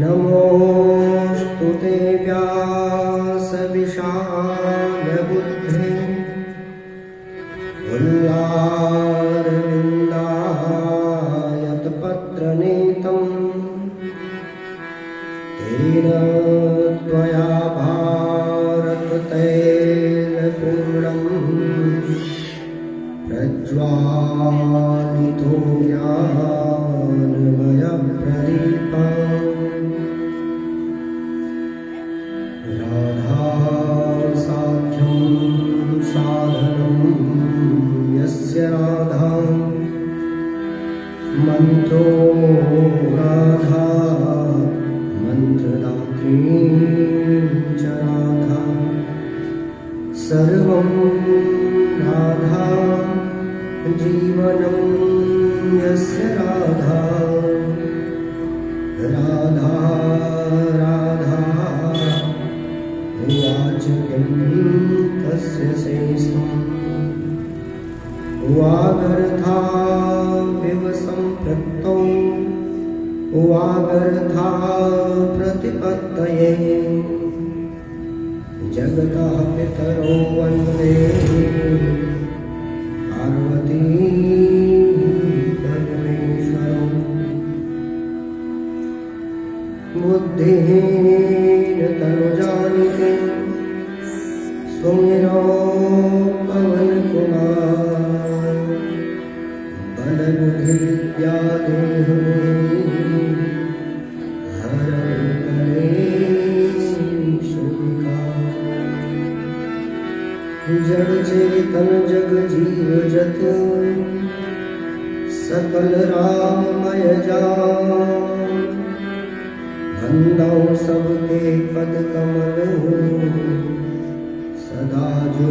नमोस्तुते व्यासविशालबुद्धे उल्लारविन्दायतपत्रनेतं तेन त्वया भारततैलपूर्णं प्रज्वालितो ज्ञानमयप्रदीपम् राधासाख्यं साधनं यस्य राधा मन्त्रो राधा मन्त्रदात्री च राधा सर्वं राधा जीवनं यस्य राधा राधा राधा उवाच किं तस्य शेषम् वागर्धाविव सम्पृक्तौ वागर्धा प्रतिपत्तये जगतः पितरो वन्दे पार्वती परमेश्वरौ बुद्धिहीन तनुजानिते सुमिरो पवन कुमार बल बुद्धि विद्या देहु हर कलेश विकार जड़ चेतन जग जीव जत सकल राममय जान बंदौ सबके पद कमल सदा जो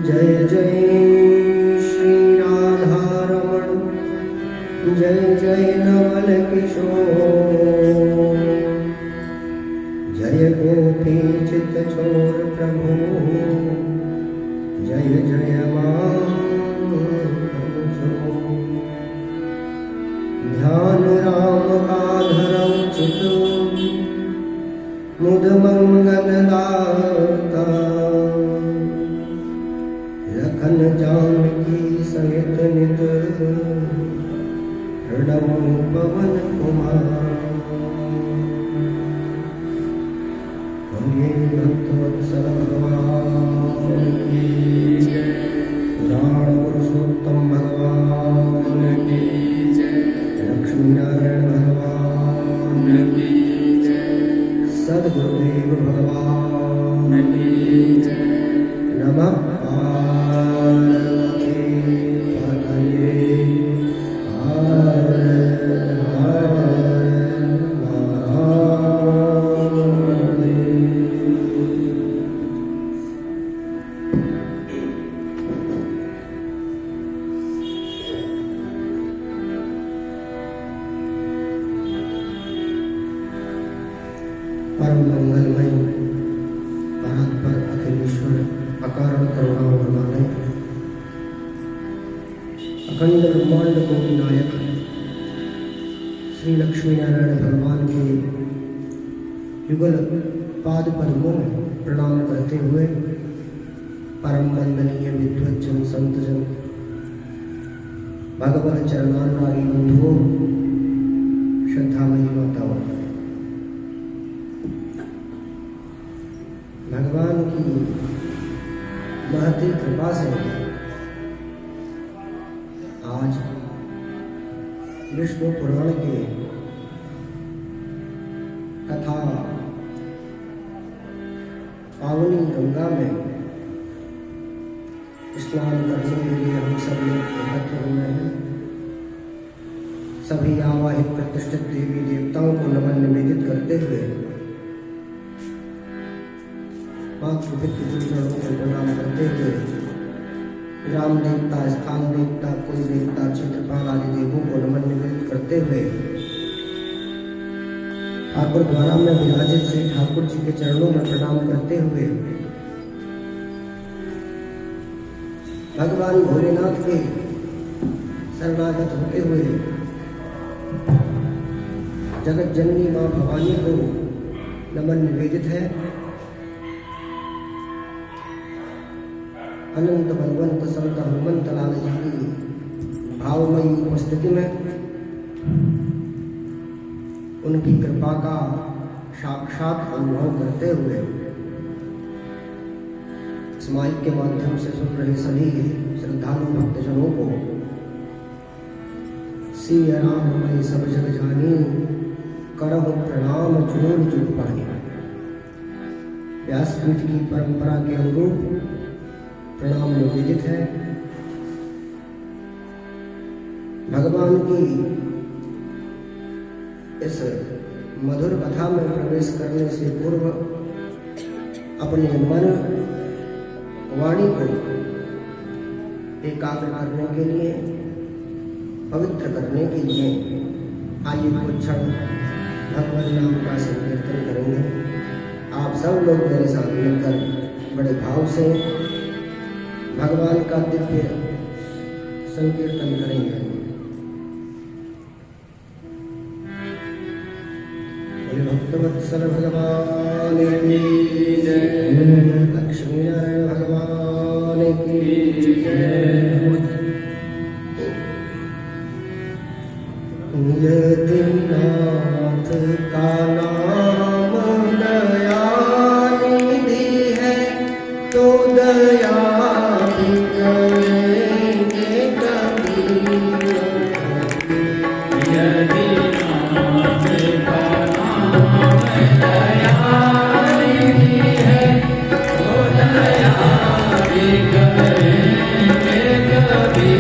जय जय श्री राधा रमण जय जय नवल किशोर जय गोपी चित चोर प्रभु जय जय ध्यान राम का धरम चित मुद मंगल दाता लखन जानकी सहित नित हृदय पवन कुमार भक्तवत्सल भगवान की जय पुराण पुरुषोत्तम भगवान की जय लक्ष्मी नारायण भगवान की सद्गुरुदेव भगवान की जय नमः पार्वती पतये हर हर महादेव। परम मंगलमय परात्पर अखिलेश्वर अकारण करुणामय अखंड ब्रह्मांड को नायक श्री लक्ष्मी नारायण भगवान के युगल पाद पद्मों में प्रणाम करते हुए परम वंदनीय विद्वज्जन संतजन भगवत चरणानुरागी बंधुओं श्रद्धामयी माताओं भगवान की महती कृपा से आज विष्णु पुराण के कथा पावनी गंगा में स्नान करने के लिए हम सब लोग एकत्र हुए हैं। सभी आवाहित प्रतिष्ठित देवी देवताओं को नमन निवेदित करते हुए मातृपितृ चरणों को प्रणाम करते हुए राम देवता, स्थान देवता, कुल देवता, क्षेत्रपाल आदि देवों को नमन निवेदित करते हुए ठाकुर द्वारा में विराजित श्री ठाकुर जी के चरणों में प्रणाम करते हुए भगवान भोलेनाथ के शरणागत होते हुए जगत जननी माँ भवानी को नमन निवेदित है। अनंत बलवंत संत हनुमंत लाल जी की भावमयी उपस्थिति में उनकी कृपा का साक्षात अनुभव करते हुए इस माइक के माध्यम से सुन रहे सभी श्रद्धालु भक्तजनों को सिया राम मैं सब जग जानी करहु प्रणाम जोड़ जुड़ पानी। व्यासपीठ की परंपरा के अनुरूप प्रणाम निवेदित है। भगवान की इस मधुर कथा में प्रवेश करने से पूर्व अपने मन वाणी को एकाग्र करने के लिए, पवित्र करने के लिए आइए कुछ क्षण भगवान नाम का संकीर्तन करेंगे। आप सब लोग मेरे साथ मिलकर बड़े भाव से भगवान का दिव्य संकीर्तन करेंगे। भक्तवत्सल भगवान की जय, लक्ष्मी नारायण भगवान की जय। दीनानाथ का नाम दया निधि है, तो दया भी करेंगे कभी यदि नाथ का नाम दया निधि है, तो दया भी करेंगे कभी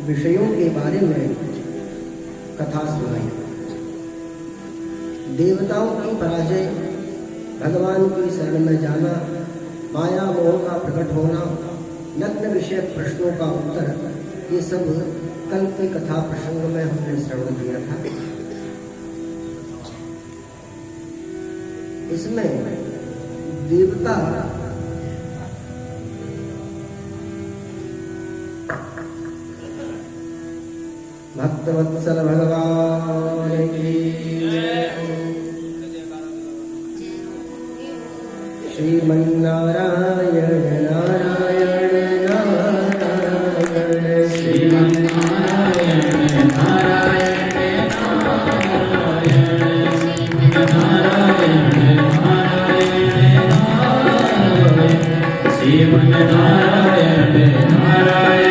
विषयों के बारे में कथा सुनाई। देवताओं की पराजय, भगवान की शरण में जाना, माया मोह का प्रकट होना, नग्न विषय प्रश्नों का उत्तर, ये सब कल के कथा प्रसंग में हमने श्रवण किया था। इसमें देवता भक्तवत्सल भगवान की श्रीमन्नारायण नारायण नारायण श्रीमन्नारायण नारायण नारायण श्रीमन्नारायण नारायण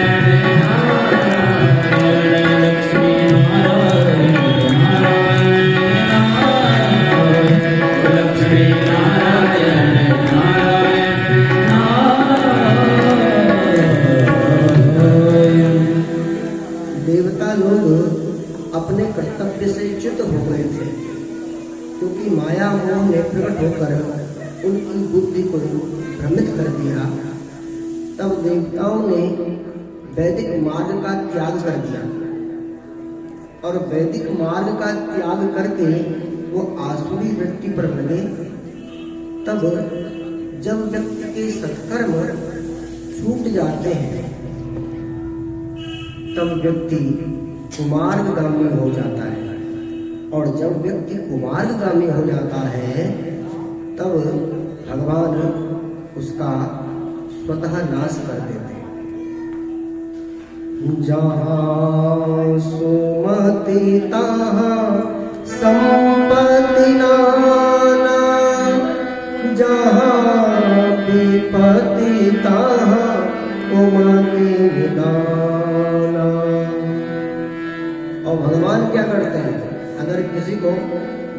अपने कर्तव्य से च्युत हो गए थे, क्योंकि माया मोह ने प्रकट होकर उनकी बुद्धि को भ्रमित कर दिया। तब देवताओं ने वैदिक मार्ग का त्याग कर दिया और वैदिक मार्ग का त्याग करके वो आसुरी वृत्ति पर लगे। तब जब व्यक्ति के सत्कर्म छूट जाते हैं तब व्यक्ति कुमार्गगामी हो जाता है, और जब व्यक्ति कुमार्गगामी हो जाता है तब भगवान उसका स्वतः नाश कर देते हैं। जहाँ सुमति तहाँ संपत्ति नाना, जहाँ विपत्ति तहाँ कुमति निदाना। और भगवान क्या करते हैं, अगर किसी को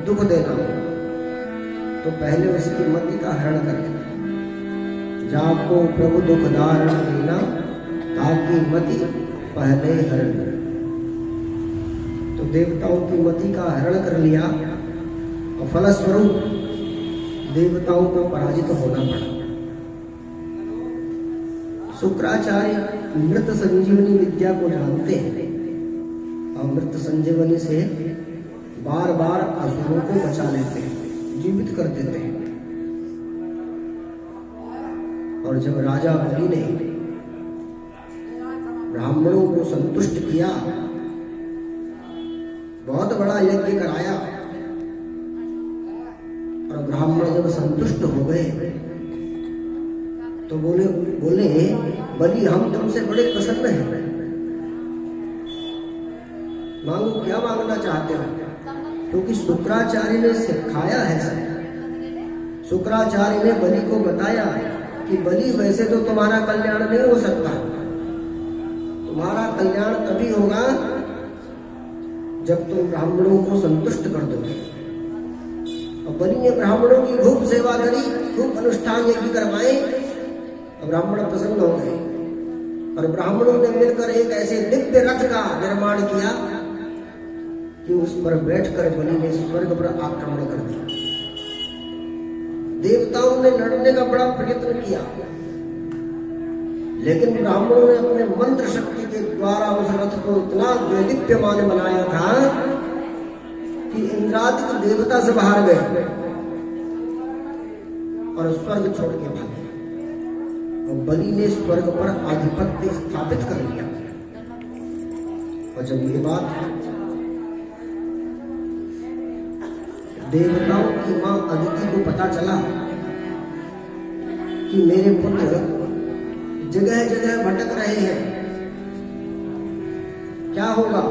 दुख देना हो तो पहले उसकी मति का हरण कर देते हैं। जाको प्रभु दुख दारण देना, ताकि मति पहले हरण ले। तो देवताओं की मति का हरण कर लिया और फलस्वरूप देवताओं को पराजित होना पड़ा। शुक्राचार्य मृत संजीवनी विद्या को जानते हैं, अमृत संजीवनी से बार बार असुरों को बचा लेते हैं, जीवित कर देते हैं। और जब राजा बलि ने ब्राह्मणों को संतुष्ट किया, बहुत बड़ा यज्ञ कराया, संतुष्ट हो गए तो बोले बलि हम तुमसे बड़े प्रसन्न हैं, मांगो क्या मांगना चाहते हो? क्योंकि शुक्राचार्य ने सिखाया है सब। शुक्राचार्य ने बलि को बताया कि बलि वैसे तो तुम्हारा कल्याण नहीं हो सकता, तुम्हारा कल्याण तभी होगा जब तुम ब्राह्मणों को संतुष्ट कर दोगे। और बलि ने ब्राह्मणों की खूब सेवा करी, खूब अनुष्ठान यज्ञ करवाए और ब्राह्मण प्रसन्न हो गए। और ब्राह्मणों ने मिलकर एक ऐसे दिव्य रथ का निर्माण किया कि उस पर बैठकर बलि ने स्वर्ग पर आक्रमण कर दिया। देवताओं ने लड़ने का बड़ा प्रयत्न किया, लेकिन ब्राह्मणों ने अपने मंत्र शक्ति के द्वारा उस रथ को इतना देदीप्यमान बनाया था कि इंद्रादिक देवता से बाहर गए और स्वर्ग छोड़ के भागे। और बलि ने स्वर्ग पर आधिपत्य स्थापित कर लिया। और जब ये बात देवताओं की मां अदिति को पता चला कि मेरे पुत्र जगह जगह भटक रहे हैं, क्या होगा?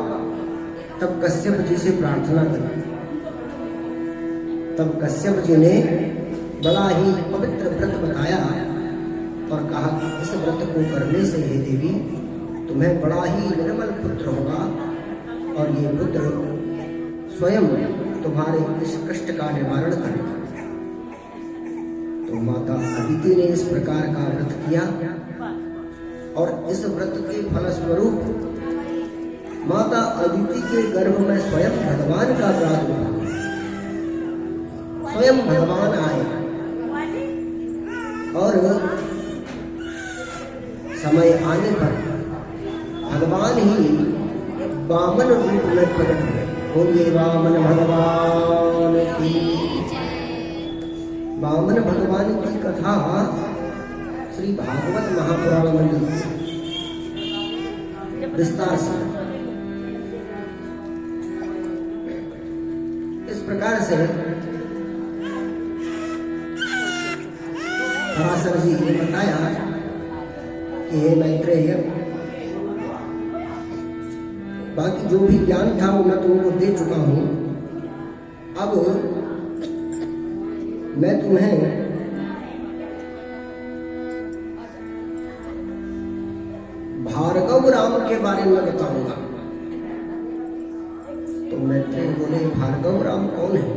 तब कश्यप जी से प्रार्थना करी। तब कश्यप जी ने बड़ा ही पवित्र व्रत बताया और कहा कि इस व्रत को करने से हे देवी तुम्हें बड़ा ही निर्मल पुत्र होगा और ये पुत्र स्वयं तुम्हारे इस कष्ट का निवारण करेगा। तो माता अदिति ने इस प्रकार का व्रत किया और इस व्रत के फलस्वरूप माता अदिति के गर्भ में स्वयं भगवान का प्रादुर्भाव, स्वयं भगवान आए और समय आने पर भगवान ही वामन रूप में प्रकट हुए। बोलिए वामन भगवान की। वामन भगवान की कथा श्री भागवत महापुराण में विस्तार से इस प्रकार से पराशर जी ने बताया कि हे मैत्रेय, बाकी जो भी ज्ञान था वो मैं तुमको दे चुका हूं। अब मैं तुम्हें भार्गव राम के बारे में बताऊंगा। तो मैत्रेय बोले भार्गव राम कौन है?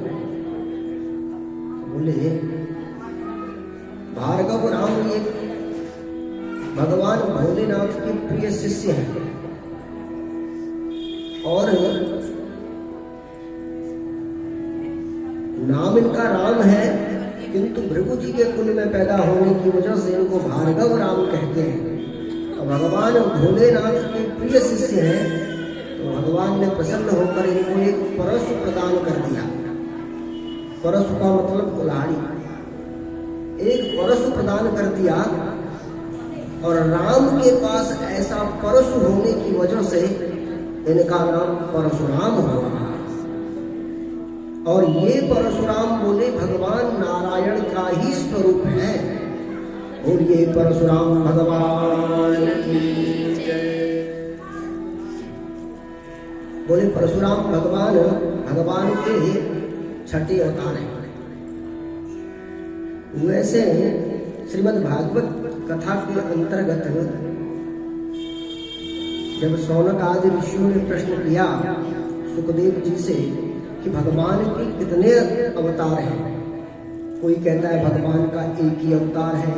बोले भार्गव राम ये भगवान भोलेनाथ के प्रिय शिष्य हैं और नाम इनका राम है, किंतु भृगु जी के कुल में पैदा होने की वजह से इनको भार्गव राम कहते हैं। और भगवान भोलेनाथ के प्रिय शिष्य हैं, तो भगवान ने प्रसन्न होकर इनको एक परशु प्रदान कर दिया। परशु का मतलब कुल्हाड़ी, एक परशु प्रदान कर दिया। और राम के पास ऐसा परशु होने की वजह से इनका नाम परशुराम हुआ। और ये परशुराम बोले भगवान नारायण का ही स्वरूप है। और ये परशुराम भगवान की जय। बोले परशुराम भगवान के छठे अवतार हैं। वैसे श्रीमद् भागवत कथा के अंतर्गत जब शौनक आदि ऋषियों ने प्रश्न किया सुखदेव जी से कि भगवान के कितने अवतार हैं, कोई कहता है भगवान का एक ही अवतार है,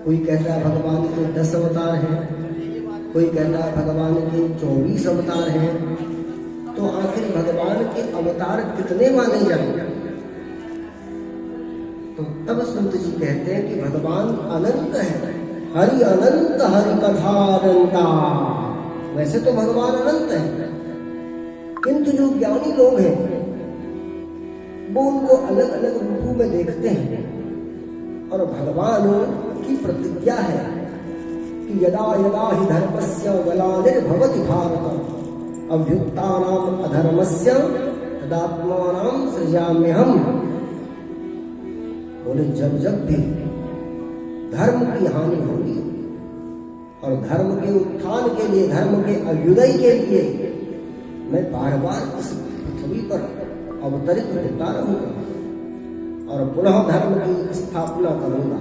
कोई कहता है भगवान के 10 अवतार हैं, कोई कहता है भगवान के 24 अवतार हैं, तो आखिर भगवान के अवतार कितने माने जाएंगे? तो तब संत जी कहते हैं कि भगवान अनंत है, हरि अनंत हरि कथा अनंता। वैसे तो भगवान अनंत है, किंतु जो ज्ञानी लोग हैं वो उनको अलग अलग रूपों में देखते हैं। और भगवान की प्रतिज्ञा है कि यदा यदा हि धर्मस्य ग्लानिर्भवति भारत अभ्युत्थानाम् अधर्मस्य तदात्मानं सृजाम्यहम्। बोले जब जब भी धर्म की हानि होगी और धर्म के उत्थान के लिए, धर्म के अभ्युदय के लिए मैं बार बार इस पृथ्वी पर अवतरित होता रहूंगा और पुनः धर्म की स्थापना करूंगा।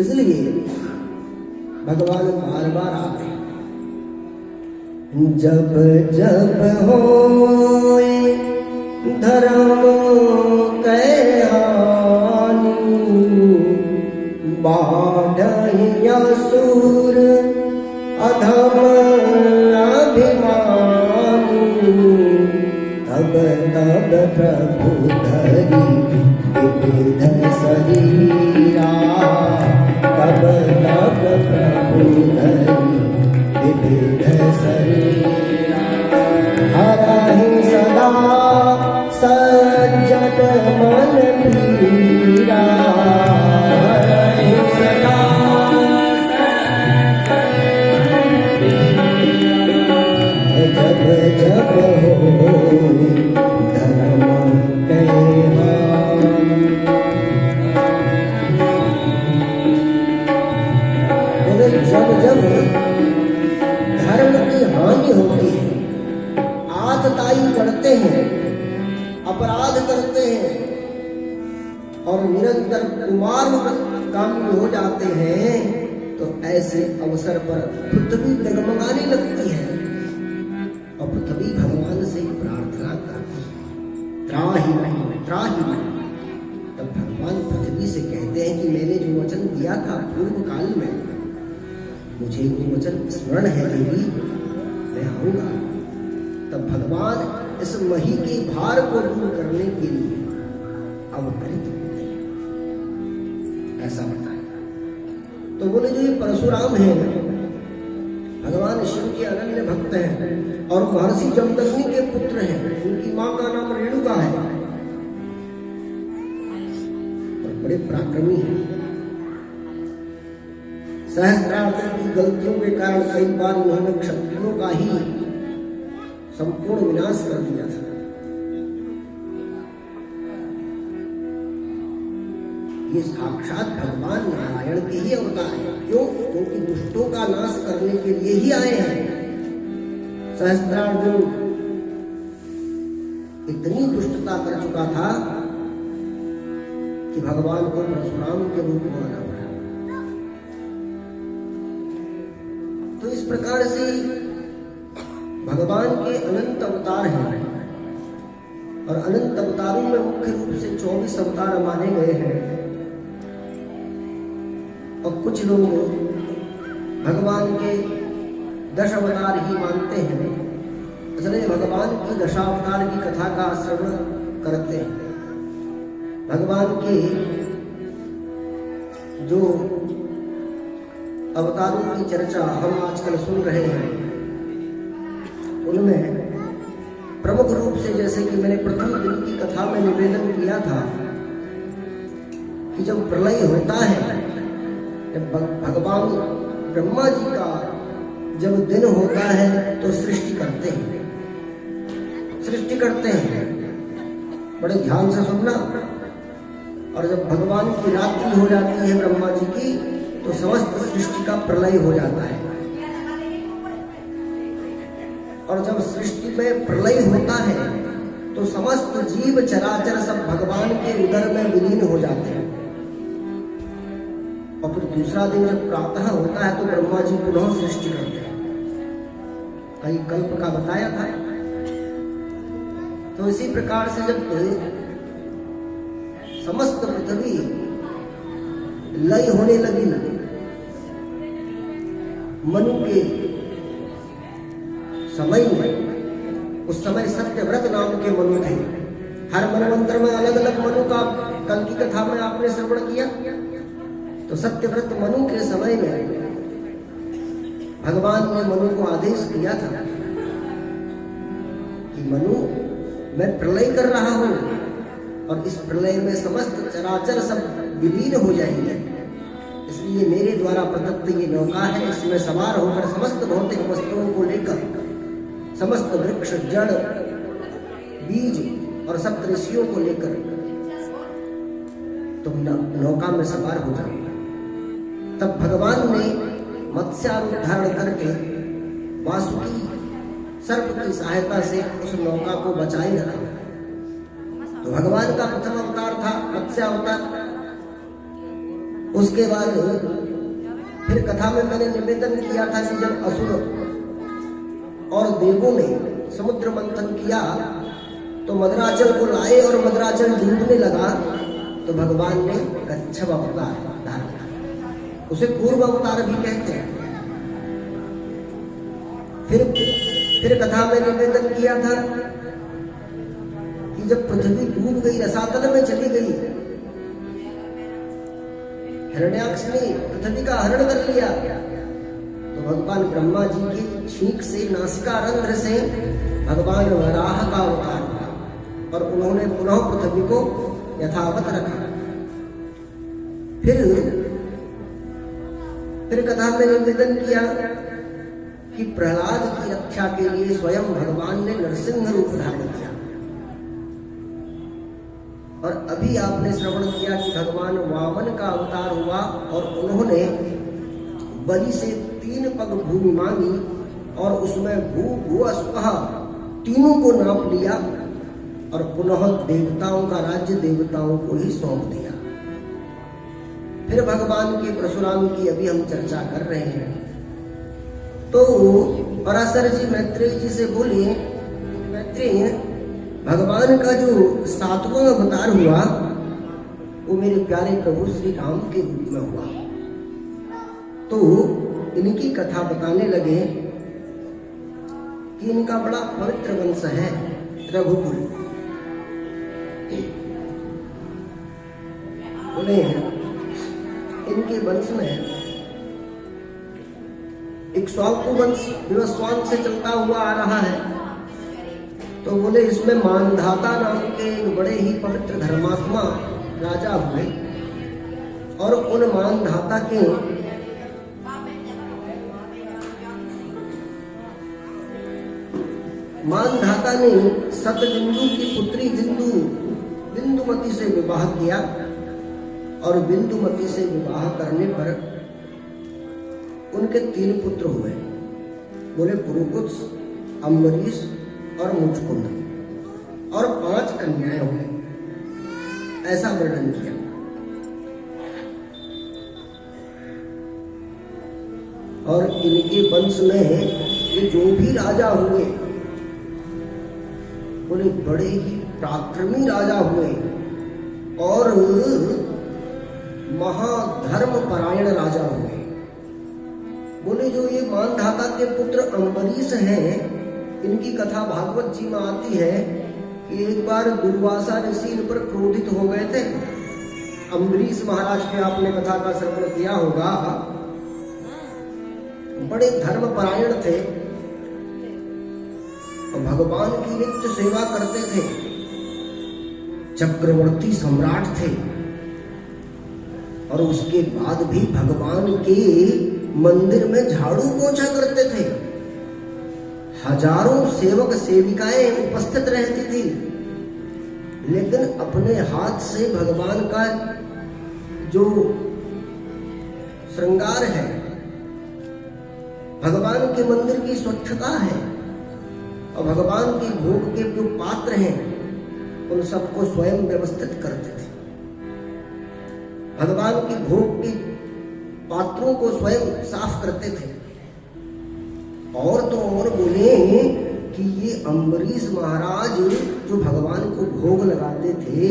इसलिए भगवान बार बार आते हैं। जब जब होए धर्म कै हानि, बाढ़हि असुर अधम अभिमानी, तब तब प्रभु धरि विविध शरीरा, तब तब प्रभु धरि विविध शरीरा, हरहि सदा सज्जन मन पीरा, हरहि सदा जब जब होए धर्म कै हानि। जब जब धर्म की हानि होती है, आतताई करते हैं, अपराध करते हैं और निरंतर कुमार्गामी हो जाते हैं, तो ऐसे अवसर पर पृथ्वी डगमगाने लगती है और पृथ्वी भगवान से प्रार्थना करती है, त्राहि नहीं, त्राहि नहीं। तब भगवान पृथ्वी से कहते हैं कि मैंने जो वचन दिया था पूर्व काल में, मुझे वो वचन स्मरण है देवी, मैं आऊंगा। तब भगवान इस मही के भार को दूर करने के लिए अवतरित होते हैं, ऐसा बताया। तो बोले जो ये परशुराम है, भगवान शिव के अनन्य भक्त हैं और महर्षि जमदग्नि के पुत्र हैं, उनकी मां का नाम रेणुका है और बड़े पराक्रमी हैं। सहस्त्रार्जुन की गलतियों के कारण कई बार उन्होंने क्षत्रियों का ही संपूर्ण विनाश कर दिया था। ये साक्षात भगवान नारायण के ही अवतार है। क्यों? क्योंकि दुष्टों का नाश करने के लिए ही आए हैं। सहस्त्रार्जुन इतनी दुष्टता कर चुका था कि भगवान को परशुराम के रूप में आना पड़ा। तो इस प्रकार से भगवान के अनंत अवतार हैं और अनंत अवतारों में मुख्य रूप से 24 अवतार माने गए हैं और कुछ लोग भगवान के 10 अवतार ही मानते हैं। इसलिए भगवान की दशावतार की कथा का श्रवण करते हैं। भगवान के जो अवतारों की चर्चा हम आजकल सुन रहे हैं, उनमें प्रमुख रूप से, जैसे कि मैंने प्रथम दिन की कथा में निवेदन किया था कि जब प्रलय होता है, जब भगवान ब्रह्मा जी का जब दिन होता है तो सृष्टि करते हैं, सृष्टि करते हैं, बड़े ध्यान से सुनना। और जब भगवान की रात्रि हो जाती है ब्रह्मा जी की, तो समस्त सृष्टि का प्रलय हो जाता है। और जब सृष्टि में प्रलय होता है तो समस्त जीव चराचर सब भगवान के उदर में विलीन हो जाते हैं। और फिर दूसरा दिन जब प्रातः होता है तो ब्रह्मा जी पुनः सृष्टि करते हैं। कई कल्प का बताया था। तो इसी प्रकार से जब समस्त पृथ्वी लय होने लगी, मनु के समय में, उस समय सत्यव्रत नाम के मनु थे। हर मनवंतर में अलग अलग मनु का कल की कथा में आपने श्रवण किया। तो सत्यव्रत मनु के समय में भगवान ने मनु को आदेश दिया था कि मनु, मैं प्रलय कर रहा हूं और इस प्रलय में समस्त चराचर सब विलीन हो जाएंगे। इसलिए मेरे द्वारा प्रदत्त ये नौका है, इसमें सवार होकर समस्त भौतिक वस्तुओं को लेकर, समस्त वृक्ष, जड़, बीज और सप्तऋषियों को लेकर, तो तुम नौका में सवार हो जाओ। तब भगवान ने मत्स्यारूप धारण करके वासुकी सर्प की सहायता से उस नौका को बचाए रखा। तो भगवान का प्रथम अवतार था मत्स्यावतार। उसके बाद फिर कथा में मैंने निवेदन किया था कि जब असुर और देवों ने समुद्र मंथन किया तो मदराचल को लाए और मदराचल डूबने लगा, तो भगवान ने कच्छप अवतार धारण किया। उसे पूर्व अवतार भी कहते हैं। फिर कथा में निवेदन किया था कि जब पृथ्वी डूब गई, रसातल में चली गई, हिरण्याक्ष ने पृथ्वी का हरण कर लिया, तो भगवान ब्रह्मा जी की छींक से, नासिका रंध्र से भगवान वराह का अवतार हुआ और उन्होंने पुनः पृथ्वी को यथावत रखा। फिर कथा में निवेदन किया कि प्रहलाद की रक्षा के लिए स्वयं भगवान ने नरसिंह रूप धारण किया। और अभी आपने श्रवण किया कि भगवान वामन का अवतार हुआ और उन्होंने बलि से 3 पग भूमि मांगी और उसमें भू भुव स्वः तीनों को नाप लिया और पुनः देवताओं का राज्य देवताओं को ही सौंप दिया। फिर भगवान के परशुराम की अभी हम चर्चा कर रहे हैं। तो पराशर जी मैत्रेय जी से बोले, मैत्रेय, भगवान का जो 7वां अवतार हुआ वो मेरे प्यारे प्रभु श्री राम के रूप में हुआ। तो इनकी कथा बताने लगे कि इनका बड़ा पवित्र वंश है रघुकुल। बोले इनके वंश में इक्ष्वाकु वंश विवस्वान से चलता हुआ आ रहा है। तो बोले इसमें मानधाता नाम के एक बड़े ही पवित्र धर्मात्मा राजा हुए और उन मानधाता के मानधाता ने सतबिंदु की पुत्री बिंदुमती से विवाह किया और बिंदुमती से विवाह करने पर उनके 3 पुत्र हुए। बोले पुरुकुत्स, अम्बरीश और मुचकुंद, और 5 कन्याएं हुई। ऐसा वर्णन किया। और इनके वंश में ये जो भी राजा हुए बोले बड़े ही पराक्रमी राजा हुए और महाधर्म परायण राजा हुए। बोले जो ये मानधाता के पुत्र अम्बरीश हैं, इनकी कथा भागवत जी में आती है कि एक बार दुर्वासा ऋषि इन पर क्रोधित हो गए थे। अम्बरीश महाराज की आपने कथा का श्रवण किया होगा। बड़े धर्म परायण थे और भगवान की नित्य सेवा करते थे। चक्रवर्ती सम्राट थे और उसके बाद भी भगवान के मंदिर में झाड़ू पोछा करते थे। हजारों सेवक सेविकाएं उपस्थित रहती थी, लेकिन अपने हाथ से भगवान का जो श्रृंगार है, भगवान के मंदिर की स्वच्छता है और भगवान के भोग के जो पात्र हैं उन सबको स्वयं व्यवस्थित करते थे। भगवान के भोग के पात्रों को स्वयं साफ करते थे। और तो और बोले कि ये अम्बरीश महाराज जो भगवान को भोग लगाते थे,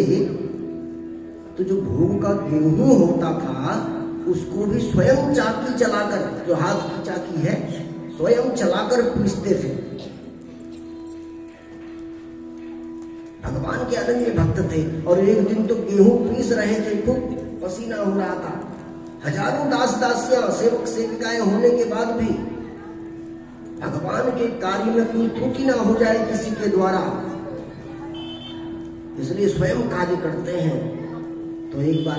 तो जो भोग का गेहूं होता था उसको भी स्वयं चाकी चलाकर, जो हाथ की चाकी है, स्वयं चलाकर पीसते थे। भगवान के अनन्य भक्त थे और एक दिन तो गेहूं पीस रहे थे, खूब पसीना हो रहा था। हजारों दास दासियां सेवक सेविकाएं होने के बाद भी भगवान के कार्य में कोई त्रुटि ना हो जाए किसी के द्वारा, इसलिए स्वयं कार्य करते हैं। तो एक बार